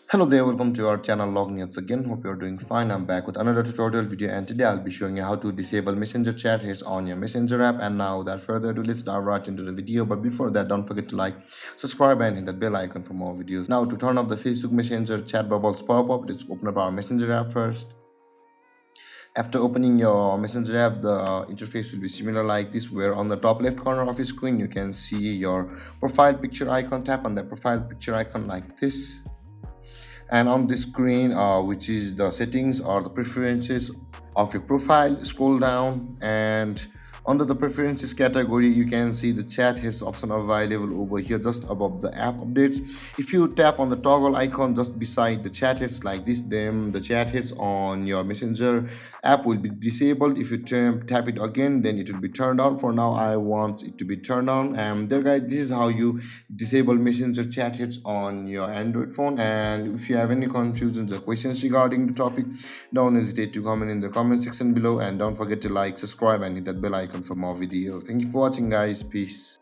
Hello there, welcome to our channel Lognews again. Hope you're doing fine. I'm back with another tutorial video, and today I'll be showing you how to disable Messenger chat here on your Messenger app. And now without further ado, let's dive right into the video. But before that, don't forget to like, subscribe and hit that bell icon for more videos. Now to turn off the Facebook Messenger chat bubbles pop-up, let's open up our Messenger app first. After opening your Messenger app, the interface will be similar like this, where on the top left corner of your screen you can see your profile picture icon. Tap on that profile picture icon like this, and on the screen, which is the settings or the preferences of your profile, scroll down, and under the preferences category you can see the chat heads option available over here just above the app updates. If you tap on the toggle icon just beside the chat heads like this, then the chat heads on your Messenger app will be disabled. If you tap it again, then it will be turned on. For now I want it to be turned on. And there guys, this is how you disable Messenger chat heads on your Android phone. And if you have any confusions or questions regarding the topic, don't hesitate to comment in the comment section below, and don't forget to like, subscribe and hit that bell icon for more videos. Thank you for watching guys. Peace.